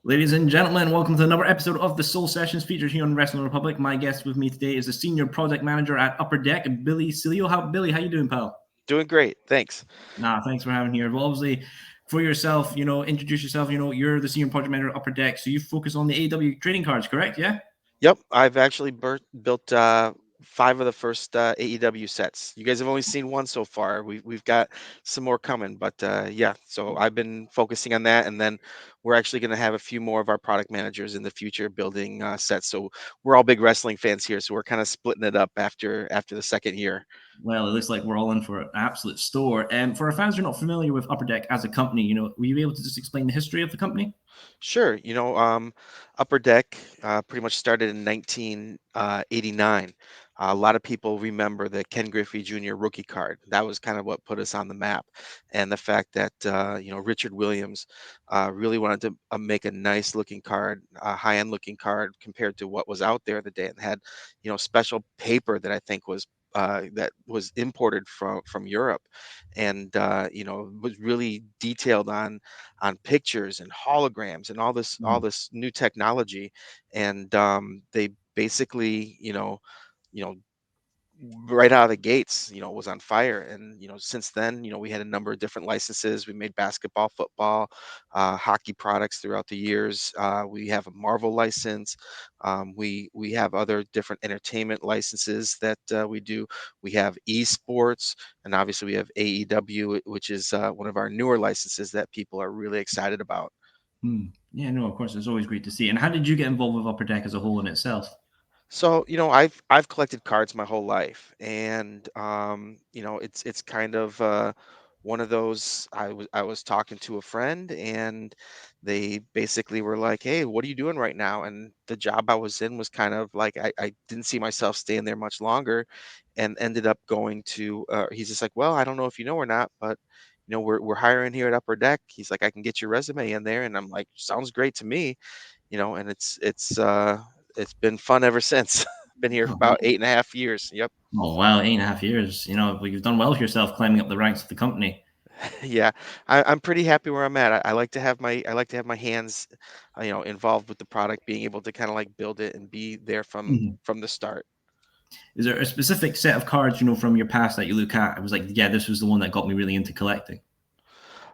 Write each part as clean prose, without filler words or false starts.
Ladies and gentlemen, welcome to another episode of the Soul Sessions featured here on Wrestling Republic. My guest with me today is the senior project manager at Upper Deck, Billy Cilio. Billy, how you doing, pal? Doing great, thanks. Nah, thanks for having here. Well, obviously, for yourself, introduce yourself. You're the senior project manager at Upper Deck, so you focus on the AEW trading cards, correct? Yeah. Yep, I've actually built five of the first AEW sets. You guys have only seen one so far. We've got some more coming, but yeah. So I've been focusing on that, and then we're actually going to have a few more of our product managers in the future building sets. So we're all big wrestling fans here, so we're kind of splitting it up after the second year. Well, it looks like we're all in for an absolute store. And for our fans who are not familiar with Upper Deck as a company, were you able to just explain the history of the company? Sure. Upper Deck pretty much started in 1989. A lot of people remember the Ken Griffey Jr. rookie card. That was kind of what put us on the map, and the fact that Richard Williams really wanted to make a nice looking card, a high end looking card compared to what was out there the day, and had special paper that I think that was imported from Europe, and was really detailed on pictures and holograms and all this new technology, and they basically you know right out of the gates was on fire. And since then, we had a number of different licenses. We made basketball, football, hockey products throughout the years. We have a Marvel license. We have other different entertainment licenses that we do. We have esports, and obviously we have AEW, which is one of our newer licenses that people are really excited about. Hmm. Yeah, no, of course, it's always great to see. And how did you get involved with Upper Deck as a whole in itself? So, I've collected cards my whole life, and it's kind of one of those. I was talking to a friend, and they basically were like, "Hey, what are you doing right now?" And the job I was in was kind of like I didn't see myself staying there much longer, and ended up going to. He's just like, "Well, I don't know if you know or not, but we're hiring here at Upper Deck." He's like, "I can get your resume in there," and I'm like, "Sounds great to me." And it's been fun ever since. Been here for Oh, about 8.5 years. Yep. oh wow, 8.5 years. But you've done well for yourself climbing up the ranks of the company. Yeah, I'm pretty happy where I'm at. I like to have my hands, involved with the product, being able to kind of like build it and be there from Mhm. from the start. Is there a specific set of cards, from your past that you look at? I was like, yeah, this was the one that got me really into collecting.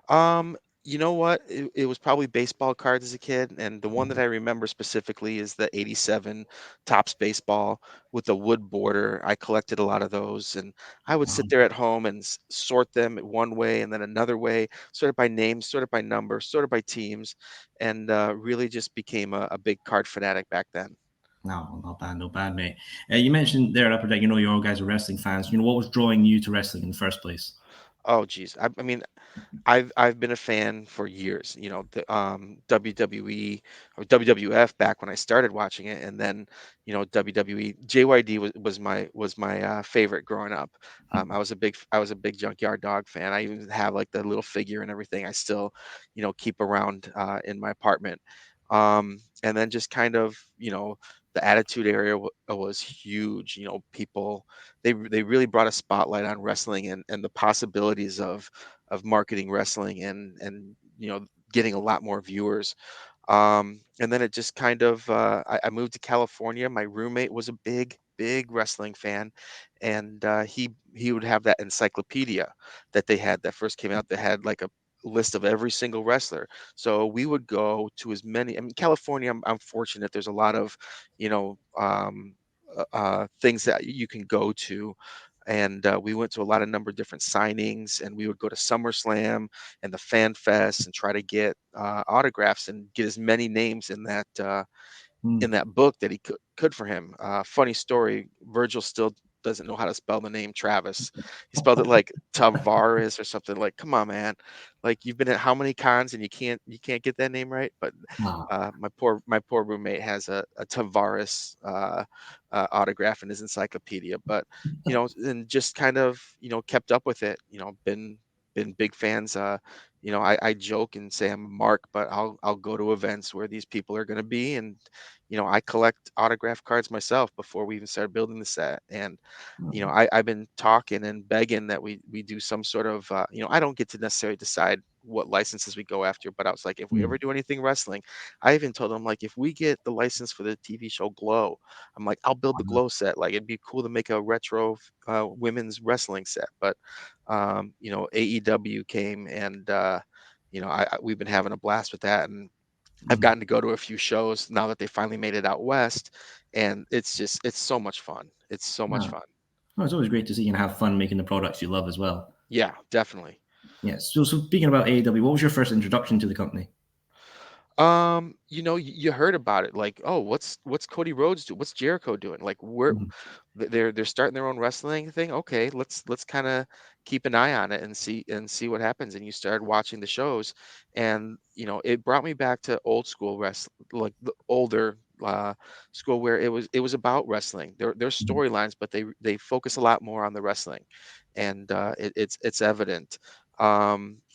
Um, you know what? It was probably baseball cards as a kid, and the one that I remember specifically is the '87 Topps baseball with the wood border. I collected a lot of those, and I would sit Um, there at home and sort them one way and then another way, sort it by name, sort it by number, sort it by teams, and really just became a big card fanatic back then. no, not bad, mate. You mentioned there at Upper Deck, you all guys are wrestling fans. What was drawing you to wrestling in the first place? Oh, geez. I mean, I've been a fan for years, the WWE or WWF back when I started watching it, and then WWE. JYD was my favorite growing up. I was a big Junkyard Dog fan. I even have like the little figure and everything. I still keep around in my apartment. And then just kind of the Attitude Era was huge. People they really brought a spotlight on wrestling and the possibilities of marketing wrestling and getting a lot more viewers. And then it just kind of I moved to California. My roommate was a big wrestling fan, and he would have that encyclopedia that they had that first came out that had like a list of every single wrestler. So we would go to as many. I mean, California, I'm fortunate. There's a lot of you know um, things that you can go to, and we went to a lot of number of different signings, and we would go to SummerSlam and the Fan Fest and try to get autographs and get as many names in Hmm. that book that he could for him. Funny story, Virgil still doesn't know how to spell the name Travis. He spelled it like Tavares or something. Like, come on, man! Like you've been at how many cons and you can't get that name right? But Wow. my poor roommate has a Tavares autograph in his encyclopedia. But and just kind of kept up with it. Been big fans. I joke and say I'm a Mark, but I'll go to events where these people are going to be, and I collect autograph cards myself before we even started building the set. And I've been talking and begging that we do some sort of I don't get to necessarily decide what licenses we go after, but I was like, if we Mm. ever do anything wrestling, I even told them, like, if we get the license for the TV show Glow, I'm like, I'll build the Glow set. Like, it'd be cool to make a retro women's wrestling set. But AEW came, and we've been having a blast with that, and I've Mm. gotten to go to a few shows now that they finally made it out west, and it's so much fun. It's so much Ah. fun. Oh, it's always great to see you and have fun making the products you love as well. Yeah, definitely. Yes. So speaking about AEW, what was your first introduction to the company? You heard about it, like, oh, what's Cody Rhodes do? What's Jericho doing? Like, Mhm. they're starting their own wrestling thing. Okay, let's kind of keep an eye on it and see what happens. And you started watching the shows, and it brought me back to old school wrestling, like the older school where it was about wrestling. There's Mhm. storylines, but they focus a lot more on the wrestling, and it's evident.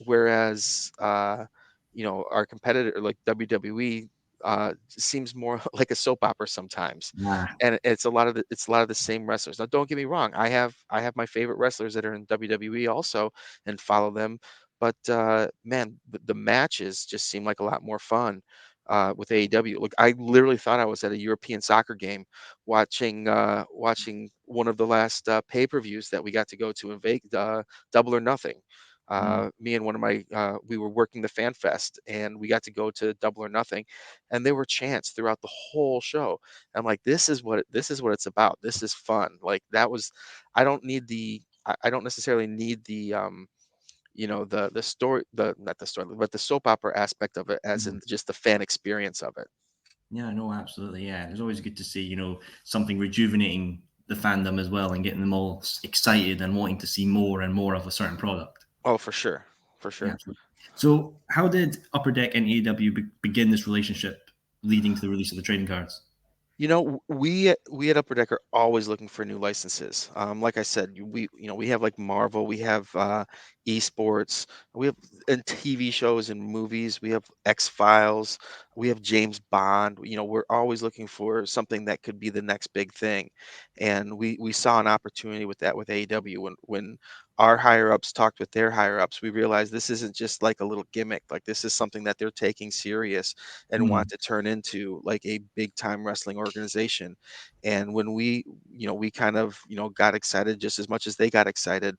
Whereas our competitor like WWE seems more like a soap opera sometimes, Ah. and it's a lot of the same wrestlers. Now, don't get me wrong, I have my favorite wrestlers that are in WWE also, and follow them, but man, the matches just seem like a lot more fun. With AEW, like I literally thought I was at a European soccer game, watching one of the last pay-per-views that we got to go to in Vegas, Double or Nothing. Mm. Me and one of my we were working the fan fest, and we got to go to Double or Nothing, and there were chants throughout the whole show. I'm like, this is what it's about. This is fun. Like that was I don't need the I don't necessarily need the story, the not the story, but the soap opera aspect of it, as Mhm. in just the fan experience of it. Yeah, no, absolutely. Yeah, it's always good to see, something rejuvenating the fandom as well and getting them all excited and wanting to see more and more of a certain product. Oh, for sure, for Yeah, sure. absolutely. So, how did Upper Deck and AEW begin this relationship leading to the release of the trading cards? We at Upper Deck are always looking for new licenses. Like I said, we have like Marvel, we have esports, we have and TV shows and movies. We have X Files, we have James Bond. We're always looking for something that could be the next big thing, and we saw an opportunity with that with AEW when our higher ups talked with their higher ups. We realized this isn't just like a little gimmick. Like this is something that they're taking serious and Mm. want to turn into like a big time wrestling organization. And when we kind of got excited just as much as they got excited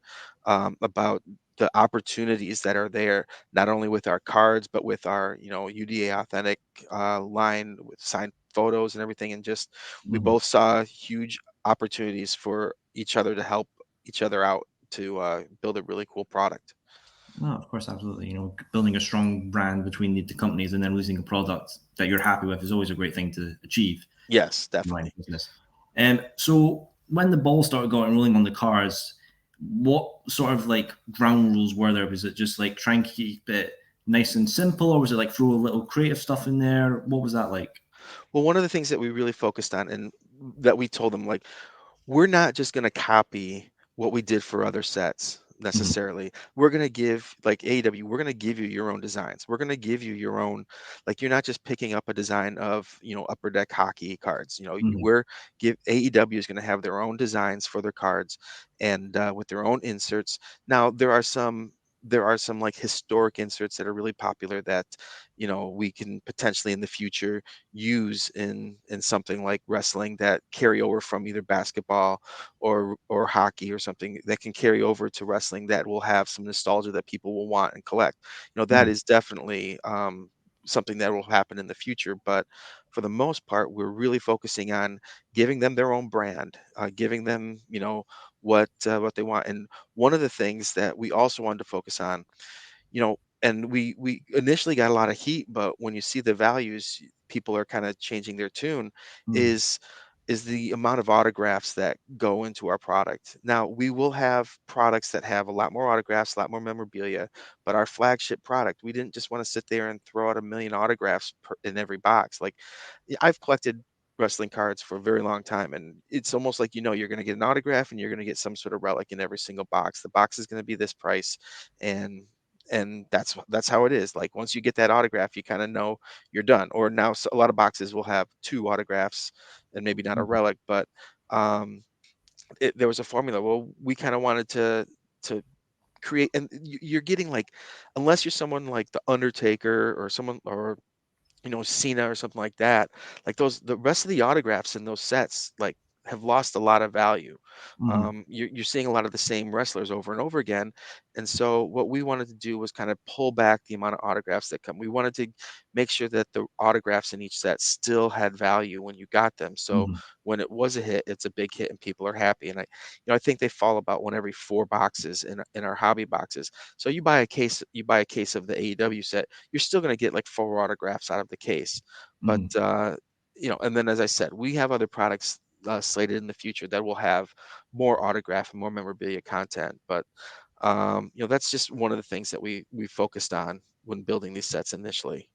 about the opportunities that are there, not only with our cards but with our UDA authentic line with signed photos and everything, and just we Mm. both saw huge opportunities for each other to help each other out to build a really cool product. No, of course, absolutely. Building a strong brand between the companies and then releasing a product that you're happy with is always a great thing to achieve Yes, in line definitely. of business. So when the ball started going rolling on the cars, what sort of like ground rules were there? Was it just like try and keep it nice and simple, or was it like throw a little creative stuff in there? What was that like? Well, one of the things that we really focused on and that we told them, like, we're not just going to copy what we did for other sets Mhm. necessarily. We're going to give, like AW, we're going to give you your own designs. We're going to give you your own, like, you're not just picking up a design of, upper deck hockey cards. Mhm. We're give AEW is going to have their own designs for their cards, and with their own inserts. Now, there are some like historic inserts that are really popular that we can potentially in the future use in something like wrestling that carry over from either basketball or hockey or something that can carry over to wrestling that will have some nostalgia that people will want and collect. That Mhm. is definitely something that will happen in the future. But for the most part, we're really focusing on giving them their own brand, giving them what they want. And one of the things that we also wanted to focus on, and we initially got a lot of heat, but when you see the values, people are kind of changing their tune, Mhm. is is the amount of autographs that go into our product. Now, we will have products that have a lot more autographs, a lot more memorabilia, but our flagship product, we didn't just want to sit there and throw out a million autographs in every box. Like, I've collected wrestling cards for a very long time, and it's almost like you're going to get an autograph and you're going to get some sort of relic in every single box. The box is going to be this price, and that's how it is. Like once you get that autograph, you kind of know you're done. Or now a lot of boxes will have two autographs and maybe not a Mhm. relic, but there was a formula. Well, we kind of wanted to create, and you're getting like, unless you're someone like the Undertaker or someone, or Cena or something like that, like those, the rest of the autographs in those sets, like, have lost a lot of value. Mhm. You're seeing a lot of the same wrestlers over and over again. And so what we wanted to do was kind of pull back the amount of autographs that come. We wanted to make sure that the autographs in each set still had value when you got them. So Mhm. when it was a hit, it's a big hit and people are happy. And I think they fall about one every 4 boxes in our hobby boxes. So you buy a case of the AEW set, you're still going to get like 4 autographs out of the case. But Mhm. and then as I said, we have other products slated in the future that will have more autograph and more memorabilia content. But that's just one of the things that we focused on when building these sets initially.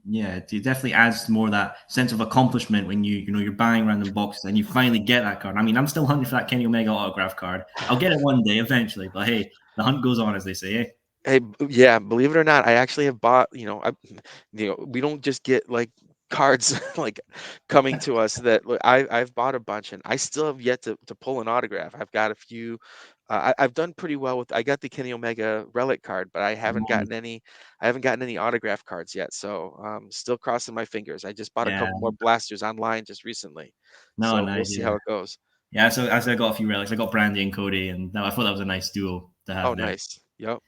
Yeah, it definitely adds more of that sense of accomplishment when you're buying random boxes and you finally get that card. I mean, I'm still hunting for that Kenny Omega autograph card. I'll get it one day eventually, but hey, the hunt goes on, as they say. Eh? Hey, yeah, believe it or not, I actually have bought, we don't just get like cards like coming to us that I've bought a bunch and I still have yet to pull an autograph. I've got a few. I've done pretty well with. I got the Kenny Omega relic card, but Nice. I haven't gotten any autograph cards yet. So still crossing my fingers. I just bought a Yeah, couple more blasters online just recently, no, so we'll nice. see Yeah, how it goes. yeah. So I got a few relics. I got Brandy and Cody, and no, I thought that was a nice duo to Oh, have there. nice. Yep.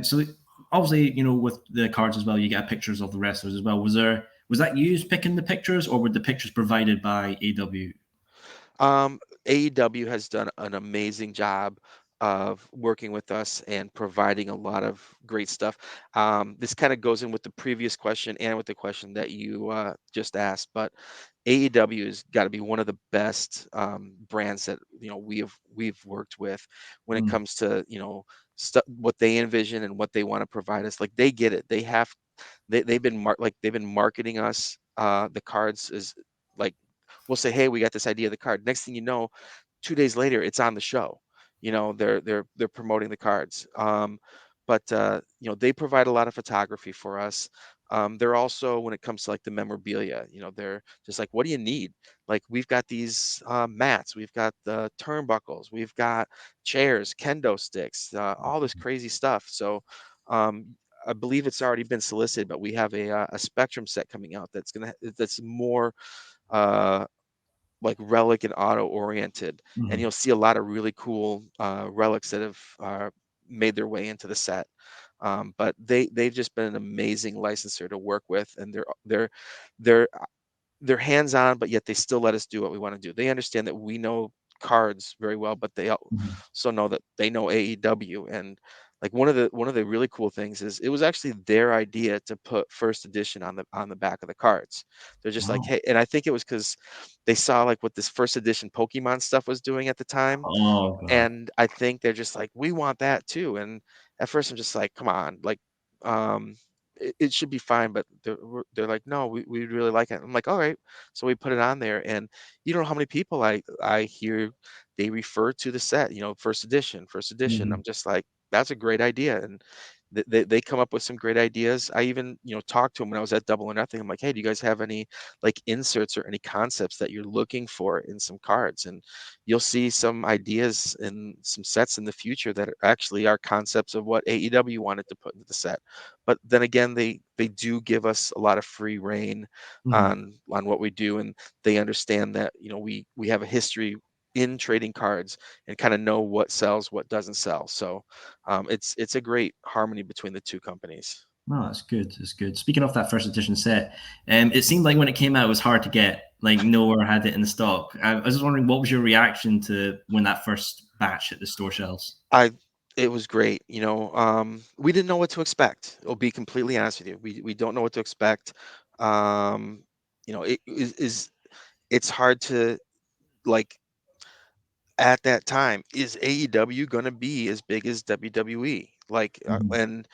So obviously, with the cards as well, you get pictures of the wrestlers as well. Was that you picking the pictures, or were the pictures provided by AW? AEW has done an amazing job of working with us and providing a lot of great stuff. This kind of goes in with the previous question and with the question that you just asked, but AEW has got to be one of the best brands that we've worked with when it Mm, comes to what they envision and what they want to provide us. Like they get it. They've been marketing us the cards is like, we'll say, hey, we got this idea of the card. Next thing you know, 2 days later, it's on the show. They're promoting the cards. But they provide a lot of photography for us. They're also, when it comes to like the memorabilia, they're just like, what do you need? Like we've got these mats, we've got the turnbuckles, we've got chairs, kendo sticks, all this crazy stuff. So I believe it's already been solicited, but we have a Spectrum set coming out that's more uh, like relic and auto oriented, and mhm, you'll see a lot of really cool relics that have made their way into the set. But they've just been an amazing licenser to work with, and they're they're hands-on, but yet they still let us do what we want to do. They understand that we know cards very well, but they mhm. also know that they know AEW. And like one of the really cool things is it was actually their idea to put first edition on the back of the cards. They're just like, Wow. hey, and I think it was because they saw like what this first edition Pokemon stuff was doing at the time, Oh god. and I think they're just like, we want that too. And at first I'm just like, come on, like, it should be fine. But they're like, no, we really like it. I'm like, all right. So we put it on there, and you don't know how many people I hear they refer to the set, first edition, first edition. Mhm, I'm just like, that's a great idea. And they come up with some great ideas. I even, talked to them when I was at Double or Nothing. I'm like, hey, do you guys have any like inserts or any concepts that you're looking for in some cards? And you'll see some ideas and some sets in the future that are actually are concepts of what AEW wanted to put into the set. But then again, they do give us a lot of free reign mhm. on what we do, and they understand that we have a history in trading cards and kind of know what sells, what doesn't sell. So it's a great harmony between the two companies. No, that's good. That's good. Speaking of that first edition set, it seemed like when it came out, it was hard to get. Like nowhere had it in the stock. I was just wondering, what was your reaction to when that first batch hit the store shelves? I It was great. We didn't know what to expect. I'll be completely honest with you. We don't know what to expect. Um, it is it's hard to like at that time, is AEW going to be as big as WWE? Like, Mhm, and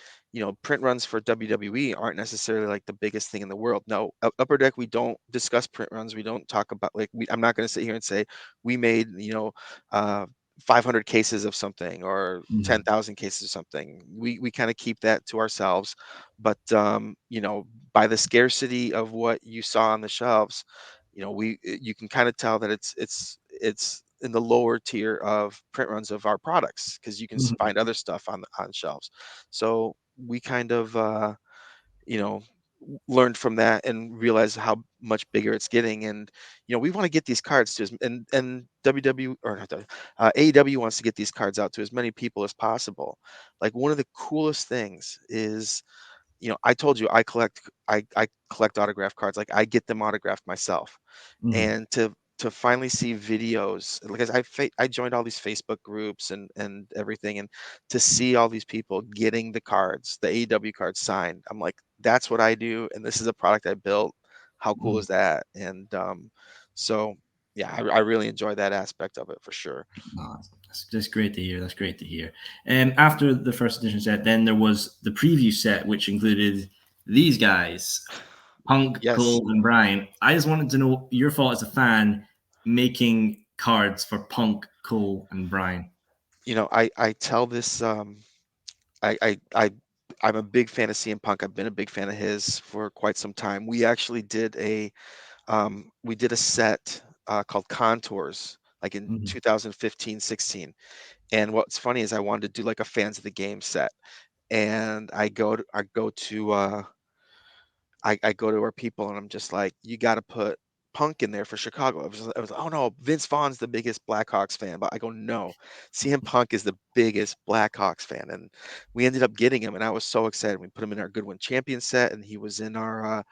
print runs for WWE aren't necessarily like the biggest thing in the world. No, Upper Deck, we don't discuss print runs. We don't talk about like I'm not going to sit here and say we made uh, 500 cases of something or mhm, 10,000 cases of something. We kind of keep that to ourselves. But by the scarcity of what you saw on the shelves, you can kind of tell that it's in the lower tier of print runs of our products because you can Mhm. find other stuff on shelves. So we kind of you know learned from that and realized how much bigger it's getting. And we want to get these cards to and WW or not AEW wants to get these cards out to as many people as possible. Like one of the coolest things is, I told you I collect autograph cards. Like I get them autographed myself. Mhm. And to finally see videos, because I joined all these Facebook groups and everything, and to see all these people getting the cards, the AEW cards signed, I'm like, that's what I do, and this is a product I built. How cool Mhm. is that? And so yeah, I really enjoy that aspect of it for sure. Oh, that's just great to hear. That's great to hear. And after the first edition set, then there was the preview set, which included these guys, Punk, Yes, Cole, and Brian. I just wanted to know your thought as a fan making cards for Punk, Cole, and Brian. I tell this I I'm a big fan of CM Punk. I've been a big fan of his for quite some time. We did a set called Contours, like in Mhm. 2015, 16. And what's funny is I wanted to do like a fans of the game set. And I go to our people and I'm just like, you got to put Punk in there for Chicago. I was like, oh no, Vince Vaughn's the biggest Blackhawks fan. But I go, no, CM Punk is the biggest Blackhawks fan. And we ended up getting him. And I was so excited. We put him in our Goodwin Champion set and he was in our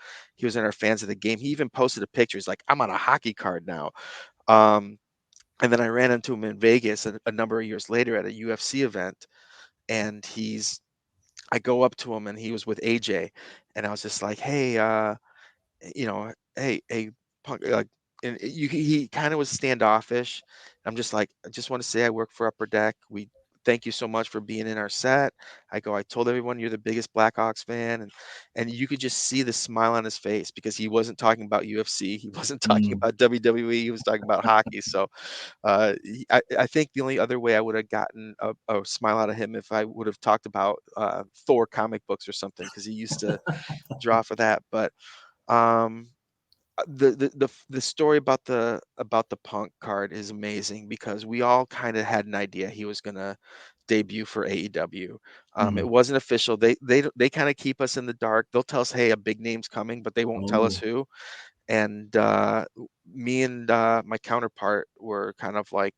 fans of the game. He even posted a picture. He's like, I'm on a hockey card now. Um, and then I ran into him in Vegas a number of years later at a UFC event. And I go up to him and he was with AJ. And I was just like, hey, hey, Punk, like, and he kind of was standoffish. I'm just like, I just want to say I work for Upper Deck. We thank you so much for being in our set. I told everyone you're the biggest Blackhawks fan, and you could just see the smile on his face because he wasn't talking about UFC, he wasn't talking Mm. about WWE, he was talking about hockey. So I think the only other way I would have gotten a smile out of him if I would have talked about Thor comic books or something because he used to draw for that. But um, the story about the Punk card is amazing because we all kind of had an idea he was gonna debut for AEW. It Mhm. wasn't official. They kind of keep us in the dark. They'll tell us, "Hey, a big name's coming," but they won't tell us Oh. who. And me and my counterpart were kind of like,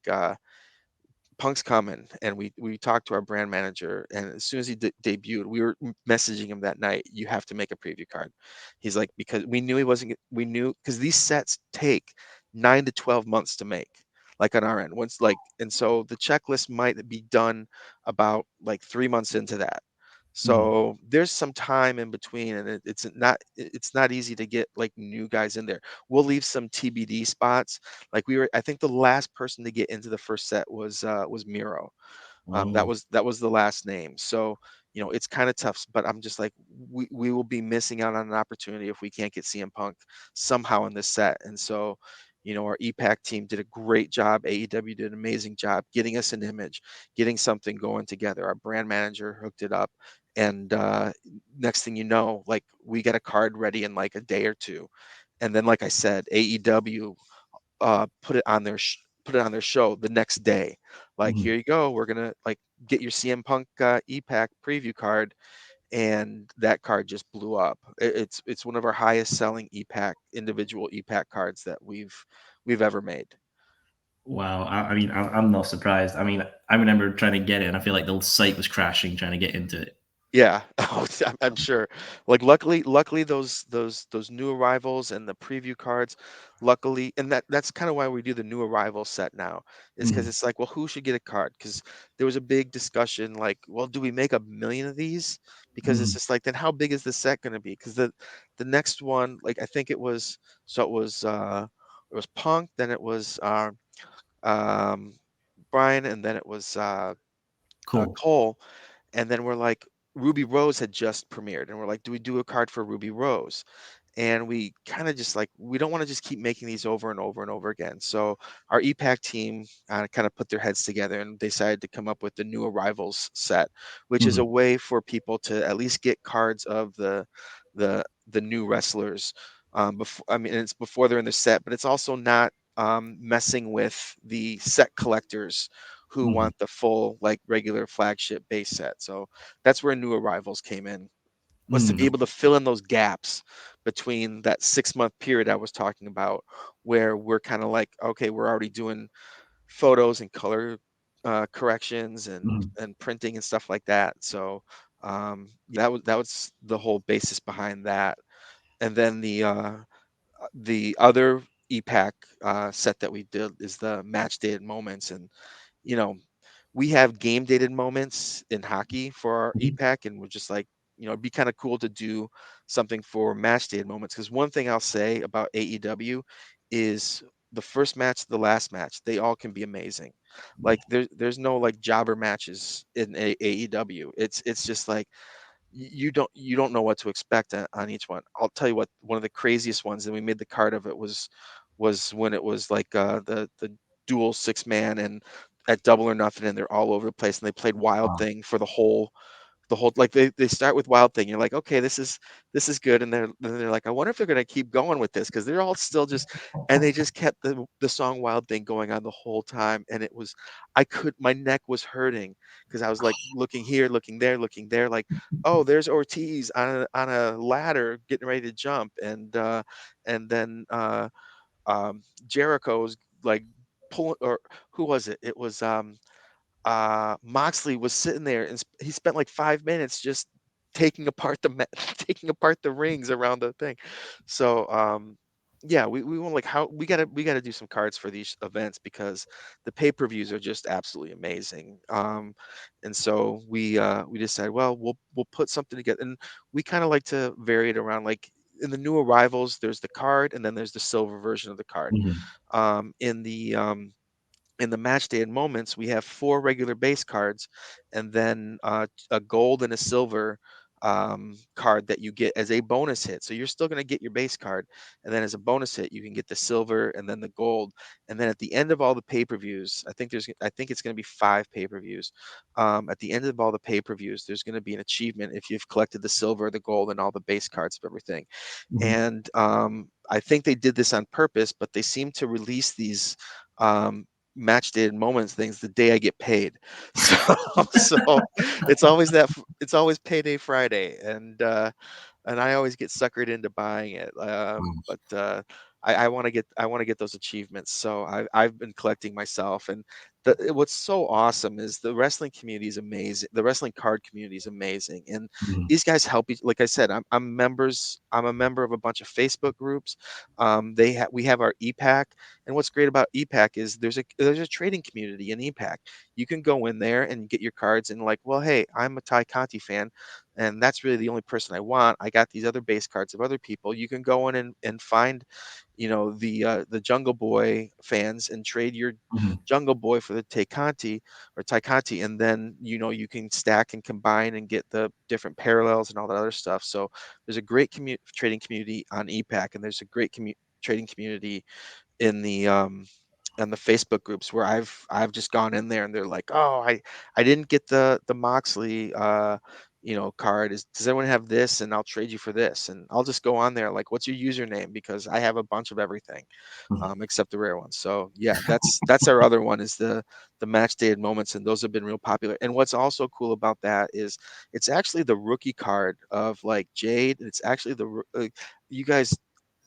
Punk's coming, and we talked to our brand manager, and as soon as he debuted, we were messaging him that night. You have to make a preview card. He's like, because we knew he wasn't. We knew because these sets take 9 to 12 months to make, like on our end. Once like, and so the checklist might be done about like 3 months into that. Mhm. So there's some time in between, and it's not easy to get like new guys in there. We'll leave some TBD spots like I think the last person to get into the first set was Miro. Oh. That was the last name. So, it's kind of tough, but I'm just like, we will be missing out on an opportunity if we can't get CM Punk somehow in this set. And so, our EPAC team did a great job. AEW did an amazing job getting us an image, getting something going together. Our brand manager hooked it up. And next thing you know, like we got a card ready in like a day or two. And then, like I said, AEW put it on their show the next day. Like, Mhm. here you go. We're gonna like get your CM Punk EPAC preview card, and that card just blew up. It's one of our highest selling EPAC individual EPAC cards that we've ever made. Wow. I mean, I'm not surprised. I mean, I remember trying to get it, and I feel like the site was crashing trying to get into it. Yeah, oh, I'm sure. Like, luckily, those new arrivals and the preview cards, luckily, and that's kind of why we do the new arrival set now, is because Mhm. it's like, well, who should get a card? Because there was a big discussion, like, well, do we make 1 million of these? Because it's Mhm. just like, then how big is the set going to be? Because the next one, like, I think it was Punk, then it was um, Brian, and then it was Cool. Cole. And then we're like, Ruby Rose had just premiered, and we're like, do we do a card for Ruby Rose? And we kind of just like, we don't want to just keep making these over and over and over again. So our EPAC team kind of put their heads together and decided to come up with the new arrivals set, which is Mhm. a way for people to at least get cards of the new wrestlers before. I mean, it's before they're in the set, but it's also not. messing with the set collectors who Mhm. want the full like regular flagship base set. So that's where new arrivals came in, was to be Mm. able to fill in those gaps between that 6 month period I was talking about, where we're kind of like, okay, we're already doing photos and color corrections Mhm. and printing and stuff like that. So that was the whole basis behind that. And then the other EPAC set that we did is the match dated moments, and you know we have game dated moments in hockey for our Mhm. EPAC, and we're just like, it'd be kind of cool to do something for match dated moments. Because one thing I'll say about AEW is the first match to the last match, they all can be amazing. Like there's no like jobber matches in AEW. It's just like you don't know what to expect on each one. I'll tell you what, one of the craziest ones, and we made the card of it, was when it was like the dual six man and at Double or Nothing, and they're all over the place, and they played Wild Wow. Thing for the whole like they start with Wild Thing. You're like, okay, this is good, and then they're like, I wonder if they're gonna keep going with this, because they're all still just, and they just kept the song Wild Thing going on the whole time, and it was, my neck was hurting because I was like looking here, looking there, like, oh, there's Ortiz on a ladder getting ready to jump, and then Jericho's like pulling, or who was it? It was Moxley was sitting there, and he spent like 5 minutes just taking apart taking apart the rings around the thing. So yeah, we want, like, how we gotta do some cards for these events, because the pay-per-views are just absolutely amazing. And so we decided, well, we'll put something together, and we kind of like to vary it around, like in the new arrivals there's the card, and then there's the silver version of the card. Mhm. um, in the um, in the match day and moments, we have four regular base cards, and then a gold and a silver card that you get as a bonus hit. So you're still going to get your base card, and then as a bonus hit, you can get the silver and then the gold. And then at the end of all the pay-per-views, I think it's going to be 5 pay-per-views. At the end of all the pay-per-views, there's going to be an achievement if you've collected the silver, the gold, and all the base cards of everything. Mhm. And I think they did this on purpose, but they seem to release these um, match day moments things the day I get paid. So so it's always payday Friday, and I always get suckered into buying it. But I want to get those achievements. So I've been collecting myself, and what's so awesome is the wrestling community is amazing. The wrestling card community is amazing, and Mhm. these guys help each. Like I said, I'm a member of a bunch of Facebook groups. We have our EPAC, and what's great about EPAC is there's a trading community in EPAC. You can go in there and get your cards, and like, well, hey, I'm a Ty Conti fan, and that's really the only person I want. I got these other base cards of other people. You can go in and find, the Jungle Boy fans, and trade your Mhm. Jungle Boy for the Ty Conti, and then you can stack and combine and get the different parallels and all that other stuff. So there's a great trading community on EPAC, and there's a great trading community in the Facebook groups, where I've just gone in there, and they're like, "Oh, I didn't get the Moxley card. Does anyone have this? And I'll trade you for this." And I'll just go on there like, "What's your username?" Because I have a bunch of everything, Mhm. except the rare ones. So yeah, that's our other one, is the match dated moments, and those have been real popular. And what's also cool about that is it's actually the rookie card of like Jade. And it's actually you guys,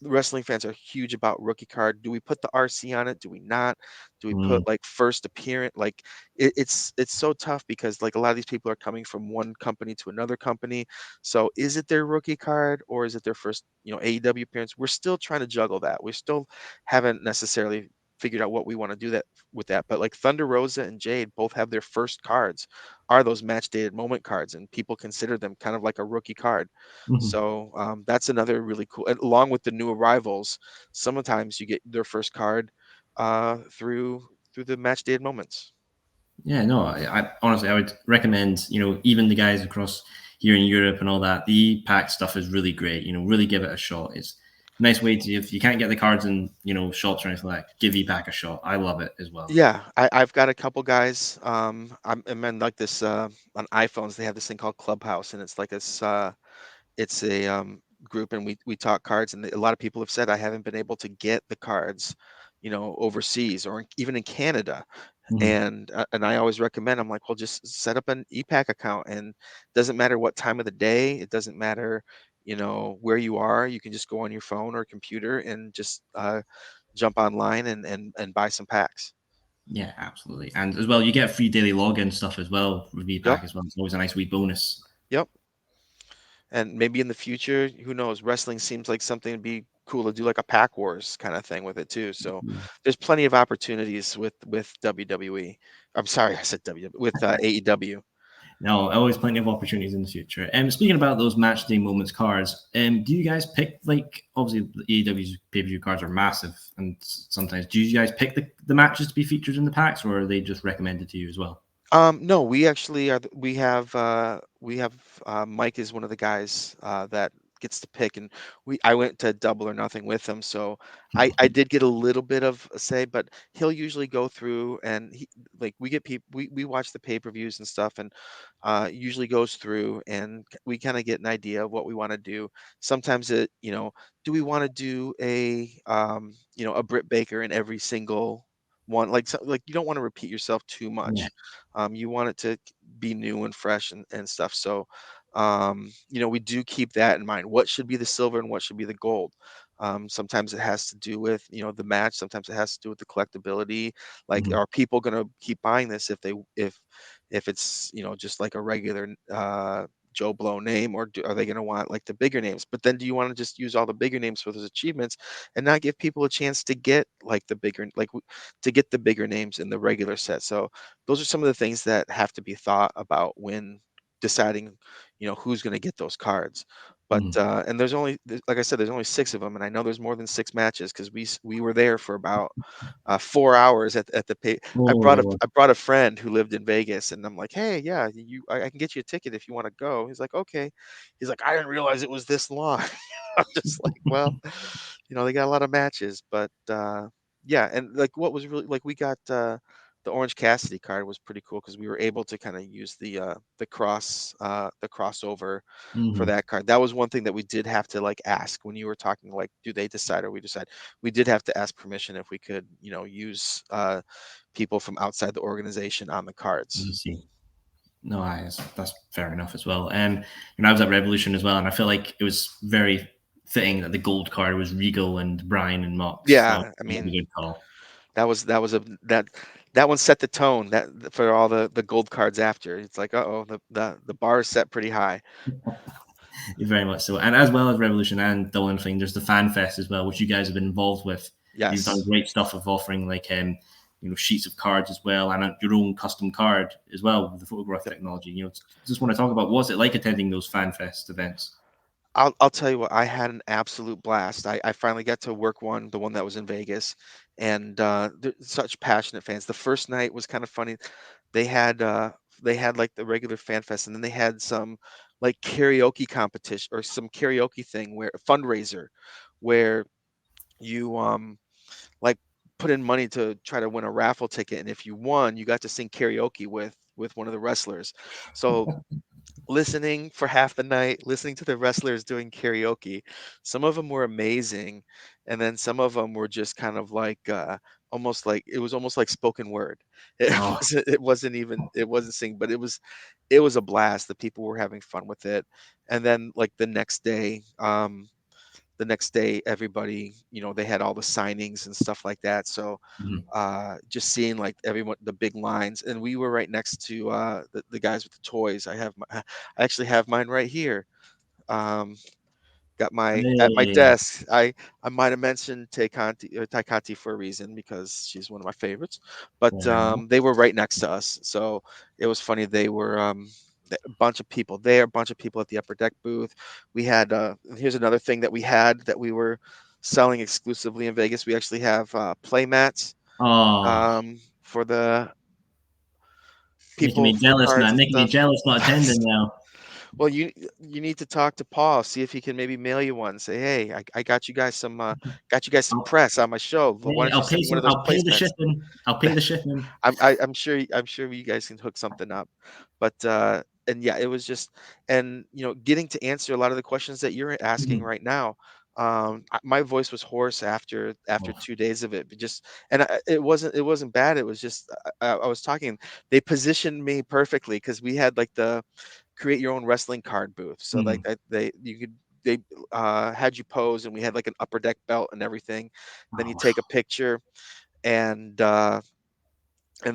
wrestling fans, are huge about rookie card. Do we put the RC on it? Do we not? Do we Mm. put like first appearance? Like it's so tough, because like a lot of these people are coming from one company to another company. So is it their rookie card, or is it their first AEW appearance? We're still trying to juggle that. We still haven't necessarily figured out what we want to do that with that. But like Thunder Rosa and Jade both have their first cards are those match dated moment cards, and people consider them kind of like a rookie card. Mhm. So that's another really cool. And along with the new arrivals, sometimes you get their first card through the match dated moments. Yeah, no, I honestly I would recommend, even the guys across here in Europe and all that, the pack stuff is really great. Really give it a shot. It's a nice way to, if you can't get the cards in, shops or anything like that, give pack a shot. I love it as well. Yeah, I've got a couple guys. I'm in like this on iPhones. They have this thing called Clubhouse, and it's a group, and we talk cards, and a lot of people have said I haven't been able to get the cards overseas or even in Canada. Mhm. And I always recommend, I'm like, well, just set up an EPAC account, and doesn't matter what time of the day, it doesn't matter, where you are. You can just go on your phone or computer and just jump online and buy some packs. Yeah, absolutely. And as well, you get free daily login stuff as well with Yep, VPAC as well. It's always a nice wee bonus. yep. And maybe in the future, who knows? Wrestling seems like something to be cool to do, like a pack wars kind of thing with it too. So there's plenty of opportunities with WWE. I'm sorry, I said WWE with AEW. No, always plenty of opportunities in the future. Speaking about those match day moments cards, do you guys pick, like, obviously the AEW's pay per view cards are massive, and sometimes do you guys pick the matches to be featured in the packs, or are they just recommended to you as well? No, we actually are. We have Mike is one of the guys that gets to pick, and I went to Double or Nothing with him, so I did get a little bit of a say, but he'll usually go through and like we get people we watch the pay-per-views and stuff, and usually goes through and we kind of get an idea of what we want to do. Sometimes do we want to do a Britt Baker in every single one, like you don't want to repeat yourself too Yeah. much. You want it to be new and fresh and stuff. So, we do keep that in mind. What should be the silver and what should be the gold? Sometimes it has to do with, the match. Sometimes it has to do with the collectability. Like, Mhm. are people going to keep buying this if it's, just like a regular Joe Blow name, or are they going to want like the bigger names? But then do you want to just use all the bigger names for those achievements and not give people a chance to get like to get the bigger names in the regular set? So those are some of the things that have to be thought about when deciding, who's going to get those cards. But Mhm. and like I said, there's only six of them, and I know there's more than six matches because we were there for about 4 hours at the pay. Oh, I brought a friend who lived in Vegas, and I'm like, hey, yeah, I can get you a ticket if you want to go. He's like, okay. He's like, I didn't realize it was this long. I'm just like, well, they got a lot of matches, but yeah, and like what was really like we got the Orange Cassidy card was pretty cool because we were able to kind of use the crossover for mhm. that card. That was one thing that we did have to like ask when you were talking, like, do they decide or we decide? We did have to ask permission if we could, use people from outside the organization on the I cards. see. No, that's fair enough as well. I was at Revolution as well, and I feel like it was very fitting that the gold card was Regal and Brian and Mox. So Yeah, I that was a mean, good call. that one set the tone for all the gold cards after. It's like, uh-oh, the bar is set pretty high. Very much so. And as well as Revolution and Dublin Thing, there's the Fan Fest as well, which you guys have been involved with. You've done Yes. great stuff of offering like sheets of cards as well, and your own custom card as well with the photograph technology. Just want to talk about what's it like attending those Fan Fest events. I'll tell you what, I had an absolute blast. I finally got to work the one that was in Vegas, and such passionate fans. The first night was kind of funny. They had like the regular fan fest, and then they had some like karaoke competition or some karaoke thing where fundraiser where you like put in money to try to win a raffle ticket, and if you won, you got to sing karaoke with one of the wrestlers. So listening for half the night, listening to the wrestlers doing karaoke. Some of them were amazing, and then some of them were just kind of like almost like spoken word. It Oh, wasn't sing, but it was a blast. The people were having fun with it, and then like the next day everybody, they had all the signings and stuff like that. So mhm. just seeing like everyone, the big lines, and we were right next to the guys with the toys. I actually have mine right here. um got my at my Hey, desk. I might have mentioned Taikati for a reason because she's one of my favorites, but fair enough. they were right next to us, so it was funny. They were a bunch of people there, a bunch of people at the upper deck booth. We had here's another thing that we were selling exclusively in Vegas. We actually have play mats Oh, for the making people me for jealous, cards man. and Making me stuff. jealous not attending now. Well, you need to talk to Paul, see if he can maybe mail you one. Say, hey, I got you guys some I'll, press on my show. Why hey, don't you send me one of those I'll pay the placements? shipping. I'll pay the shipping. I'm sure you guys can hook something up. But and yeah, it was just, and getting to answer a lot of the questions that you're asking Mhm. right now. My voice was hoarse after Oh, 2 days of it, but just and it wasn't bad. It was just I was talking. They positioned me perfectly because we had like the create your own wrestling card booth. So like mhm. they had you pose, and we had like an upper deck belt and everything. Then Oh, you take a wow. picture, and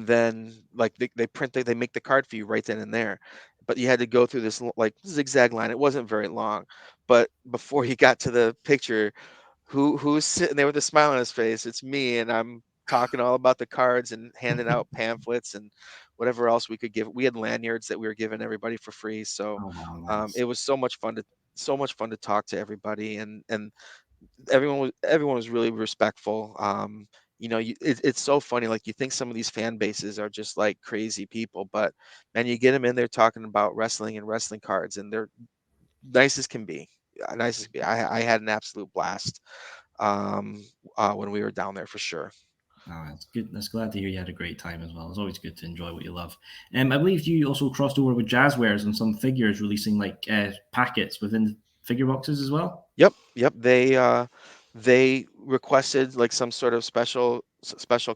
then like they make the card for you right then and there, but you had to go through this like zigzag line. It wasn't very long, but before you got to the picture, who's sitting there with a smile on his face? It's me, and I'm talking all about the cards and handing out pamphlets and whatever else we could give. We had lanyards that we were giving everybody for free. So Oh, wow, nice. it was so much fun to talk to everybody, and everyone was really respectful. It's so funny. Like, you think some of these fan bases are just like crazy people, but man, you get them in there talking about wrestling and wrestling cards, and they're nice as can be. Nice as can be. I had an absolute blast um, when we were down there for sure. Oh, that's good. That's glad to hear you had a great time as well. It's always good to enjoy what you love. I believe you also crossed over with Jazzwares and some figures releasing like packets within the figure boxes as well. Yep, yep. They requested like some sort of special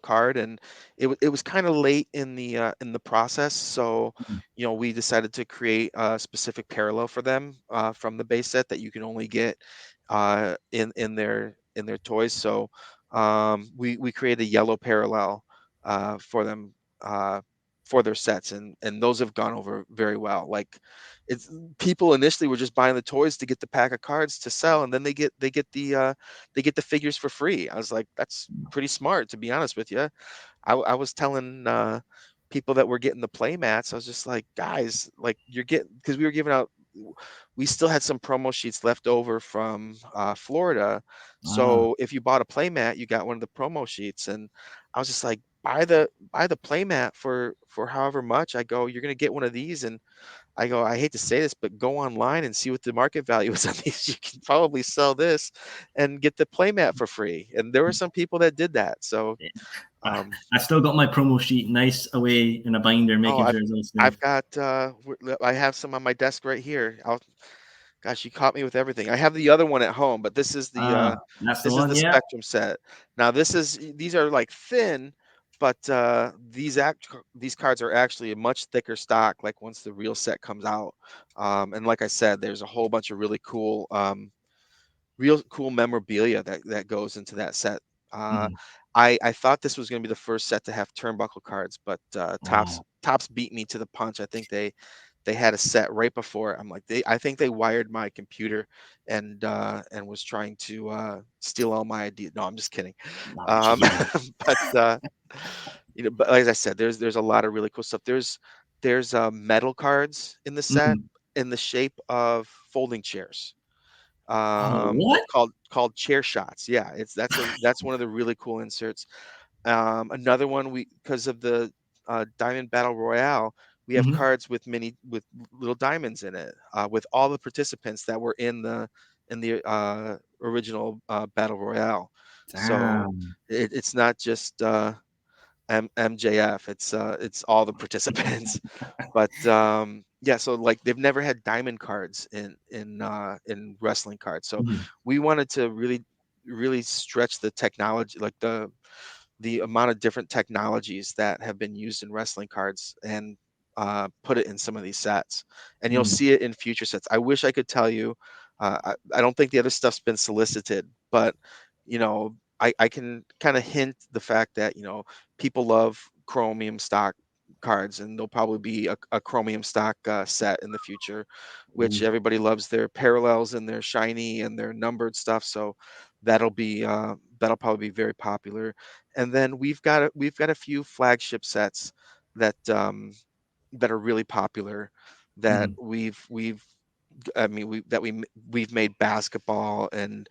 card, and it was kind of late in the process. So, Mhm. we decided to create a specific parallel for them from the base set that you can only get in their toys. So, we created a yellow parallel for them for their sets, and those have gone over very well. Like, it's people initially were just buying the toys to get the pack of cards to sell, and then they get the figures for free. I was like, that's pretty smart, to be honest with you. I was telling people that were getting the play mats. I was just like, guys, like, you're getting, because we were giving out. We still had some promo sheets left over from Florida, Ah, so if you bought a play mat, you got one of the promo sheets, and I was just like, buy the play mat for however much. I go, you're gonna get one of these, and I go, I hate to say this, but go online and see what the market value is on these. You can probably sell this and get the playmat for free. And there were some people that did that. So, um, I still got my promo sheet nice away in a binder, oh, making I've sure it's all I've safe. got I have some on my desk right here. Gosh, you caught me with everything. I have the other one at home, but this is the Ah, that's the this is one. the Yeah. Spectrum set. Now these are like thin, but these cards are actually a much thicker stock. Like, once the real set comes out, and like I said, there's a whole bunch of really real cool memorabilia that goes into that set. Uh, Mhm. I thought this was going to be the first set to have turnbuckle cards, but Tops Oh, Tops beat me to the punch. I think they had a set right before. I'm like, I think they wired my computer and was trying to steal all my ideas. No, I'm just kidding. nah, Um, jeez. but but like I said, there's a lot of really cool stuff. There's metal cards in the set Mhm. in the shape of folding chairs, Oh, what? called chair shots. Yeah, that's one of the really cool inserts. Another one, we because of the Diamond Battle Royale, we have Mhm. cards with little diamonds in it, with all the participants that were in the original Battle Royale. So Damn. it's not just MJF. It's all the participants. But yeah, so like, they've never had diamond cards in wrestling cards. So Mhm. we wanted to really stretch the technology, like the amount of different technologies that have been used in wrestling cards, and put it in some of these sets. And you'll Mhm. see it in future sets. I wish I could tell you. I don't think the other stuff's been solicited, but I can kind of hint the fact that people love chromium stock cards, and there'll probably be a chromium stock set in the future, which Ooh. everybody loves their parallels and their shiny and their numbered stuff. So that'll probably be very popular. And then we've got a few flagship sets that that are really popular, that Mhm. we've I mean we've made basketball and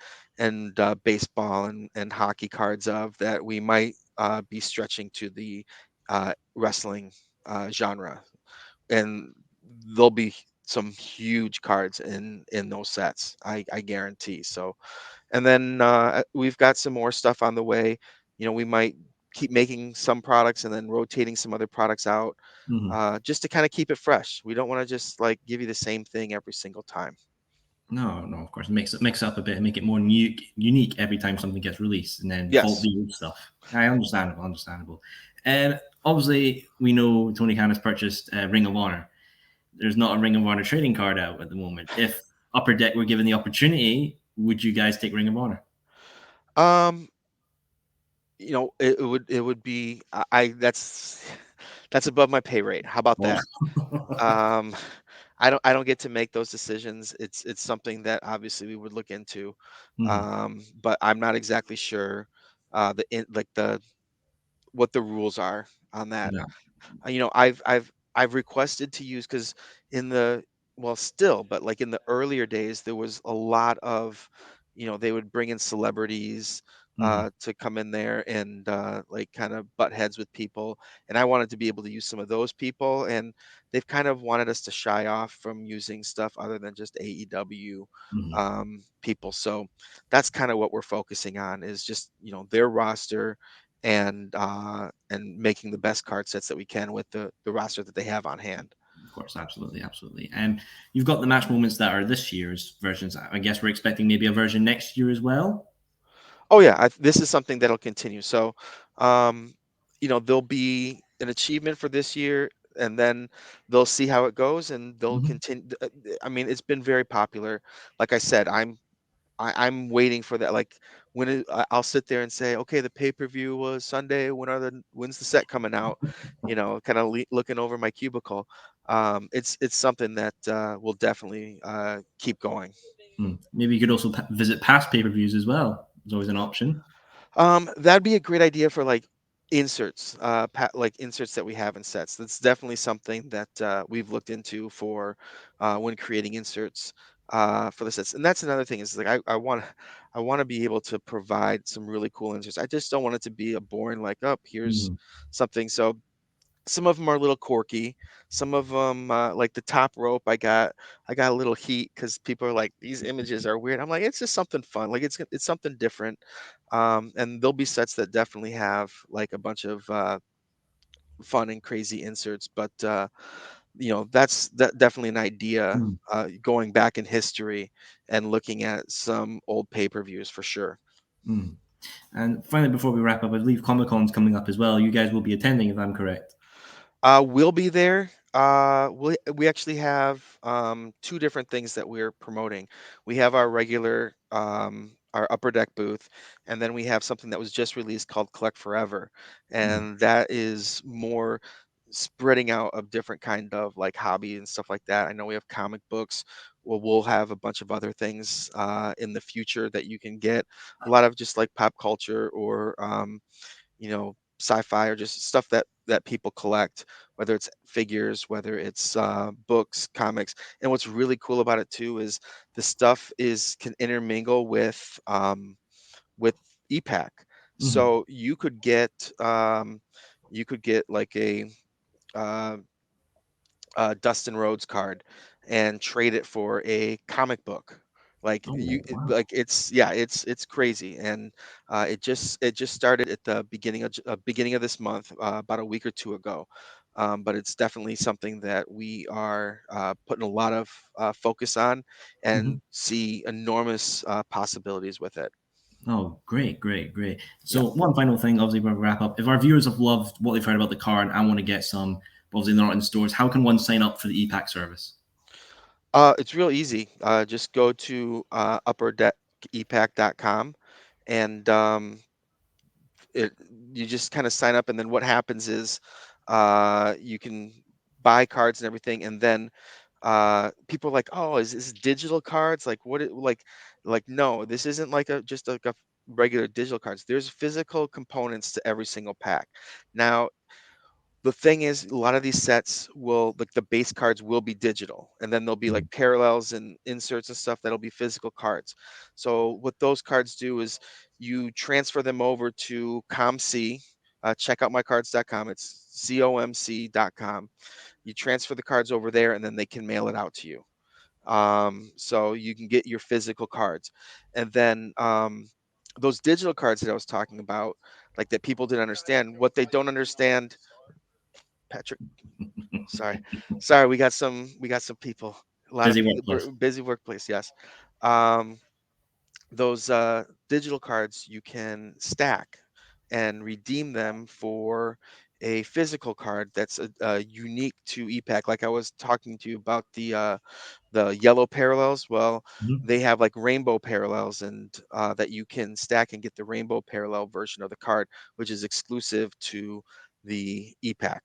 baseball and hockey cards of, that we might be stretching to the wrestling genre, and there'll be some huge cards in those sets. I guarantee. So, and then we've got some more stuff on the way. We might keep making some products and then rotating some other products out, Mhm. just to kind of keep it fresh. We don't want to just like give you the same thing every single time. No, no, of course, mix it up a bit and make it more unique every time something gets released, and then fault Yes. the old stuff. I understandable, understandable. Obviously, we know Tony Khan has purchased Ring of Honor. There's not a Ring of Honor trading card out at the moment. If Upper Deck were given the opportunity, would you guys take Ring of Honor? Um, it would be I that's above my pay rate. How about Oh. that? Um, I don't get to make those decisions. It's something that obviously we would look into, Hmm. but I'm not exactly sure like the what the rules are on that. Yeah. I've requested to use because in the well still, but like in the earlier days, there was a lot of, they would bring in celebrities Hmm. to come in there and like kind of butt heads with people, and I wanted to be able to use some of those people, and they've kind of wanted us to shy off from using stuff other than just AEW Hmm. people. So that's kind of what we're focusing on is just their roster and making the best card sets that we can with the roster that they have on hand. Of course, absolutely, absolutely. And you've got the match moments that are this year's versions. I guess we're expecting maybe a version next year as well. Oh yeah, this is something that'll continue. So, um, there'll be an achievement for this year, and then they'll see how it goes, and they'll Hmm. continue. I mean, it's been very popular. Like I said, I'm waiting for that. Like I'll sit there and say, okay, the pay-per-view was Sunday. When's the set coming out? Kind of looking over my cubicle. It's something that will definitely keep going. Maybe you could also visit past pay per views as well. There's always an option. That'd be a great idea for like inserts, like inserts that we have in sets. That's definitely something that we've looked into for when creating inserts for the sets. And that's another thing is like I want to be able to provide some really cool inserts. I just don't want it to be a boring like, oh, here's Mm. something. So some of them are a little quirky. Some of them, like the top rope, I got a little heat because people are like, these images are weird. I'm like, it's just something fun. Like it's something different. And there'll be sets that definitely have like a bunch of fun and crazy inserts. But that's definitely an idea. Mm. Going back in history and looking at some old pay-per-views for sure. Mm. And finally, before we wrap up, I believe Comic Con's coming up as well. You guys will be attending, if I'm correct. We'll be there. We actually have two different things that we're promoting. We have our regular our upper deck booth, and then we have something that was just released called Collect Forever, Mm. and that is more spreading out of different kind of like hobby and stuff like that. I know we have comic books. Well, we'll have a bunch of other things in the future that you can get. A lot of just like pop culture or sci-fi or just stuff that people collect, whether it's figures, whether it's books, comics. And what's really cool about it too is the stuff is can intermingle with EPAC. Mm. So you could get like uh, Dustin Rhodes card and trade it for a comic book. Like Oh, wow. it's crazy, and it just started at the beginning of this month, about a week or two ago. But it's definitely something that we are putting a lot of focus on Hmm. and see enormous possibilities with it. Oh, great, great, great. Yeah. So, one final thing, obviously, when we wrap up, if our viewers have loved what they've heard about the card and want to get some, but obviously they're not in stores, how can one sign up for the EPAC service? It's real easy. Just go to upperdeck.epac.com, and it you just kind of sign up, and then what happens is you can buy cards and everything, and then people are like, oh, is this digital cards, like like no, this isn't like a just like a regular digital cards. There's physical components to every single pack. Now the thing is, a lot of these sets will like the base cards will be digital, and then there'll be like Mm. parallels and inserts and stuff that'll be physical cards. So what those cards do is you transfer them over to ComC, checkoutmycards.com. It's comc.com. You transfer the cards over there, and then they can mail it out to you. So you can get your physical cards, and then those digital cards that I was talking about, like that people didn't understand. What they don't understand, Patrick. Sorry, sorry. We got some people. A lot of Busy workplace. busy workplace, yes. Um, those digital cards you can stack and redeem them for a physical card that's unique to EPAC. Like I was talking to you about the yellow parallels. Well, Mhm. they have like rainbow parallels, and that you can stack and get the rainbow parallel version of the card, which is exclusive to the EPAC.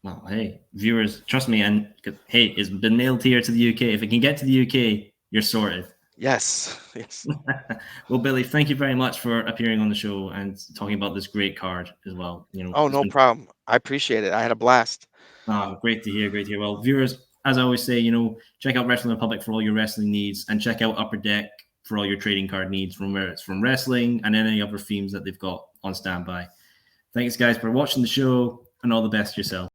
Well, hey, viewers, trust me, and hey, it's been mailed here to the UK. If it can get to the UK, you're sorted. Yes, yes. Well, Billy, thank you very much for appearing on the show and talking about this great card as well. Oh, It's no been problem. I appreciate it. I had a blast. great to hear. Great to hear. Well, viewers, as I always say, check out Wrestling Republic for all your wrestling needs, and check out Upper Deck for all your trading card needs, from where it's from wrestling and any other themes that they've got on standby. Thanks, guys, for watching the show, and all the best yourself.